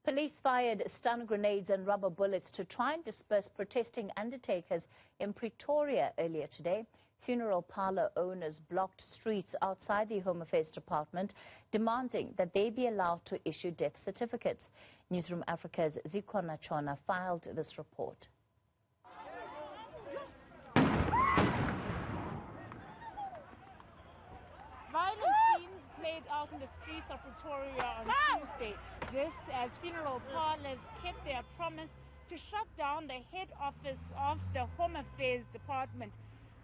Police fired stun grenades and rubber bullets to try and disperse protesting undertakers in Pretoria earlier today. Funeral parlour owners blocked streets outside the Home Affairs Department, demanding that they be allowed to issue death certificates. Newsroom Africa's Zikhona Chona filed this report. Violent scenes played out in the streets of Pretoria on Tuesday. This as funeral parlours kept their promise to shut down the head office of the Home Affairs Department.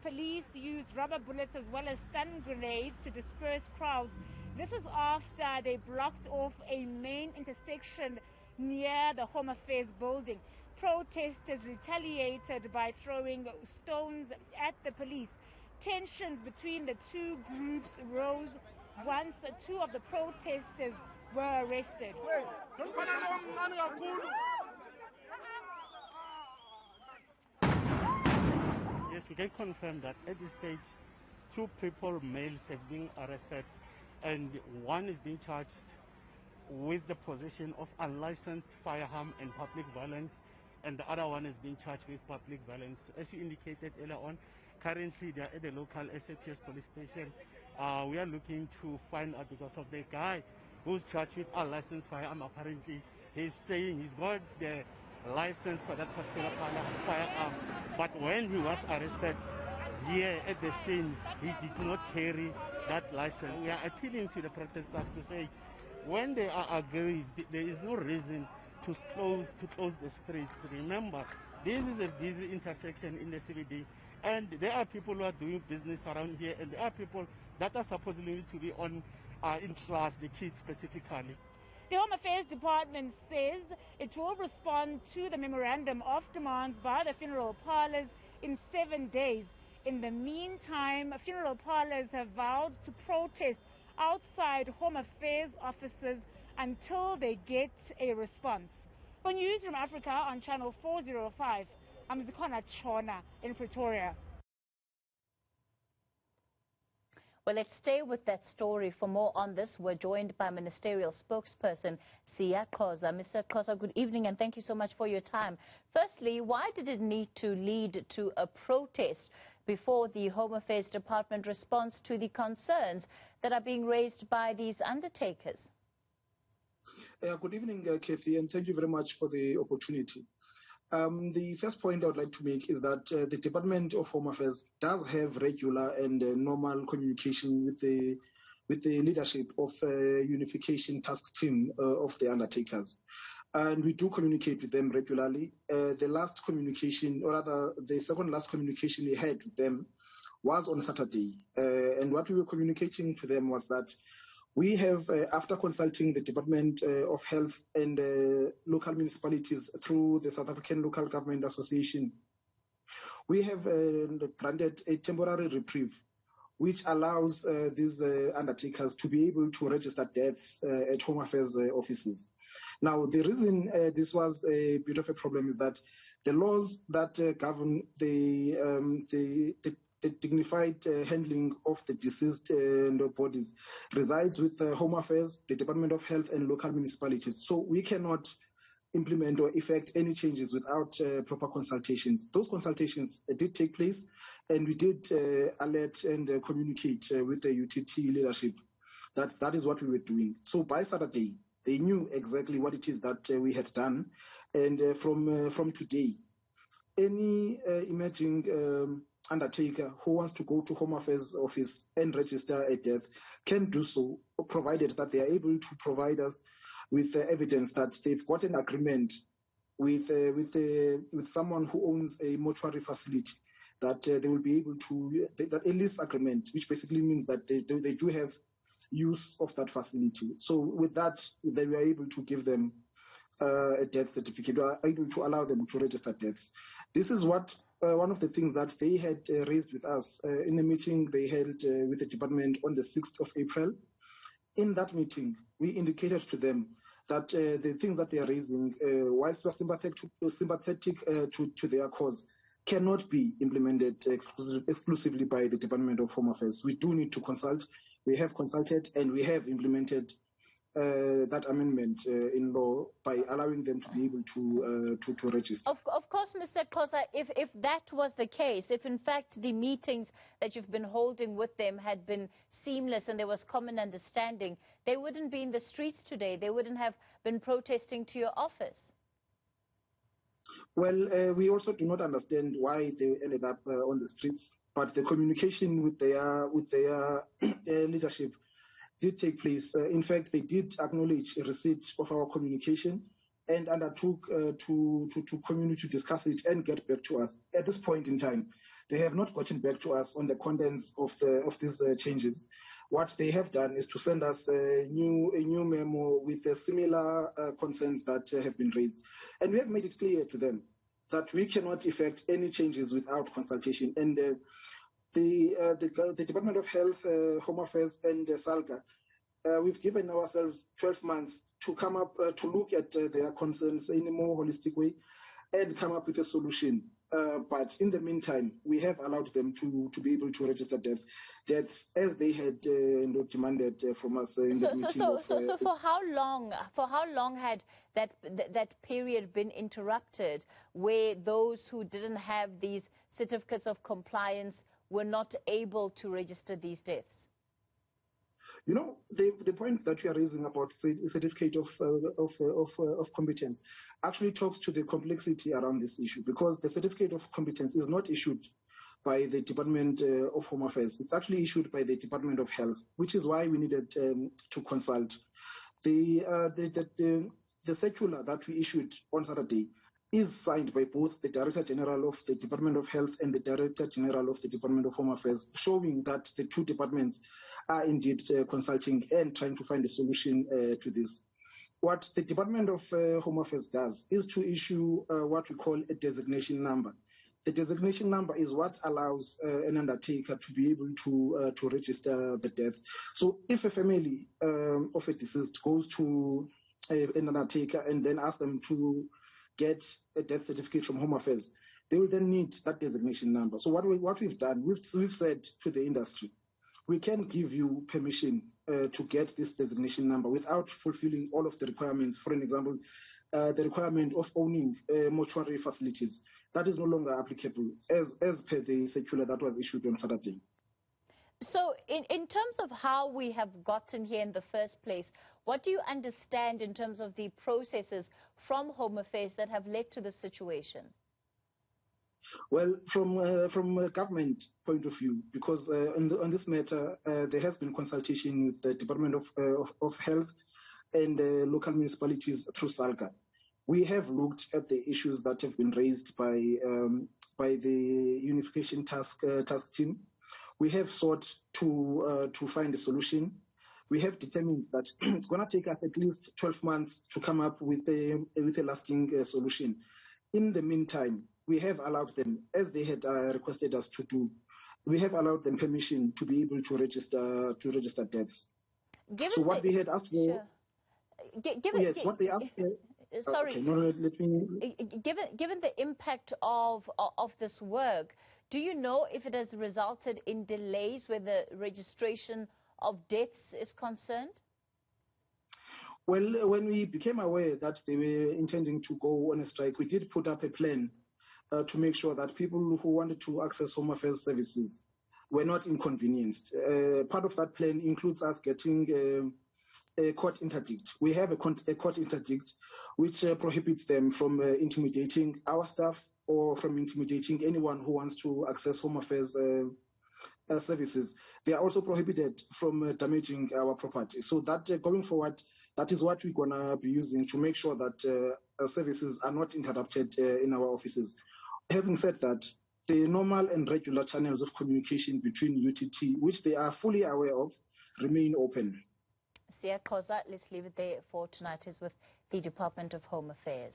Police used rubber bullets as well as stun grenades to disperse crowds. This is after they blocked off a main intersection near the Home Affairs building. Protesters retaliated by throwing stones at the police. Tensions between the two groups rose once two of the protesters were arrested. Yes, we can confirm that at this stage, 2 people, males, have been arrested, and one is being charged with the possession of unlicensed firearm and public violence, and the other one is being charged with public violence. As you indicated earlier on, currently they are at the local SAPS police station. We are looking to find out, because of the guy who's charged with unlicensed firearm. Apparently, he's saying he's got the license for that particular firearm, but when he was arrested here at the scene, he did not carry that license. We are appealing to the protesters to say, when they are aggrieved, there is no reason to close the streets. Remember, this is a busy intersection in the CBD, and there are people who are doing business around here, and there are people that are supposedly to be on in class, the kids specifically. The Home Affairs Department says it will respond to the memorandum of demands by the funeral parlours in 7 days. In the meantime, funeral parlours have vowed to protest outside Home Affairs offices until they get a response. For Newsroom Africa on Channel 405, I'm Zikhona Chona in Pretoria. Well, let's stay with that story. For more on this, we're joined by Ministerial Spokesperson Siya Khoza. Mr. Khoza, good evening and thank you so much for your time. Firstly, why did it need to lead to a protest before the Home Affairs Department responds to the concerns that are being raised by these undertakers? Good evening, Kathy, and thank you very much for the opportunity. The first point I would like to make is that the Department of Home Affairs does have regular and normal communication with the leadership of Unification Task Team of the undertakers. And we do communicate with them regularly. The last communication, or rather the second last communication we had with them was on Saturday. And what we were communicating to them was that we have, after consulting the Department of Health and local municipalities through the South African Local Government Association, we have granted a temporary reprieve, which allows these undertakers to be able to register deaths at Home Affairs offices. Now, the reason this was a bit of a problem is that the laws that govern the dignified handling of the deceased bodies resides with Home Affairs, the Department of Health and local municipalities. So we cannot implement or effect any changes without proper consultations. Those consultations did take place, and we did alert and communicate with the UTT leadership that is what we were doing. So by Saturday, they knew exactly what it is that we had done, and from today, any emerging undertaker who wants to go to Home Affairs office and register a death can do so, provided that they are able to provide us with evidence that they've got an agreement with someone who owns a mortuary facility, that they will be able to, that a lease agreement, which basically means that they do have use of that facility. So with that, they were able to give them a death certificate, or able to allow them to register deaths. This is what one of the things that they had raised with us in a meeting they held with the department on the 6th of April. In that meeting, we indicated to them that the things that they are raising, whilst we are sympathetic to their cause, cannot be implemented exclusively by the Department of Home Affairs. We do need to consult. We have consulted and we have implemented that amendment in law by allowing them to be able to register. Of course, Mr. Kosa, if that was the case, if in fact the meetings that you've been holding with them had been seamless and there was common understanding, they wouldn't be in the streets today. They wouldn't have been protesting to your office. Well, we also do not understand why they ended up on the streets, but the communication with their leadership did take place. In fact, they did acknowledge a receipt of our communication and undertook to continue to discuss it and get back to us. At this point in time, they have not gotten back to us on the contents of these changes. What they have done is to send us a new memo with the similar concerns that have been raised, and we have made it clear to them that we cannot effect any changes without consultation. And the Department of Health, Home Affairs, and SALGA, we've given ourselves 12 months to come up to look at their concerns in a more holistic way and come up with a solution. But in the meantime, we have allowed them to be able to register deaths as they had demanded from us in the meeting. So for how long had that period been interrupted, where those who didn't have these certificates of compliance were not able to register these deaths? You know, the point that you are raising about certificate of competence actually talks to the complexity around this issue, because the certificate of competence is not issued by the Department of Home Affairs. It's actually issued by the Department of Health, which is why we needed to consult. The circular that we issued on Saturday is signed by both the Director General of the Department of Health and the Director General of the Department of Home Affairs, showing that the two departments are indeed consulting and trying to find a solution to this. What the Department of Home Affairs does is to issue what we call a designation number. The designation number is what allows an undertaker to be able to register the death. So if a family of a deceased goes to an undertaker and then asks them to get a death certificate from Home Affairs, they will then need that designation number. So what we've done, we've said to the industry, we can give you permission to get this designation number without fulfilling all of the requirements. For an example, the requirement of owning mortuary facilities. That is no longer applicable as per the circular that was issued on Saturday. So in terms of how we have gotten here in the first place, what do you understand in terms of the processes from Home Affairs that have led to this situation? Well, from a government point of view, because on this matter, there has been consultation with the Department of Health and local municipalities through SALGA. We have looked at the issues that have been raised by the Unification Task Team. We have sought to find a solution. We have determined that it's going to take us at least 12 months to come up with a lasting solution. In the meantime, we have allowed them, as they had requested us to do, we have allowed them permission to be able to register deaths. So what they had asked for, what they asked for. Sorry. Okay, no, let me. Given the impact of this work, do you know if it has resulted in delays where the registration of deaths is concerned? Well, when we became aware that they were intending to go on a strike, we did put up a plan to make sure that people who wanted to access Home Affairs services were not inconvenienced. Part of that plan includes us getting a court interdict. We have a court interdict which prohibits them from intimidating our staff or from intimidating anyone who wants to access Home Affairs services. They are also prohibited from damaging our property. So that going forward, that is what we're going to be using to make sure that services are not interrupted in our offices. Having said that, the normal and regular channels of communication between UTT, which they are fully aware of, remain open. Sia Koza, let's leave it there for tonight, is with the Department of Home Affairs.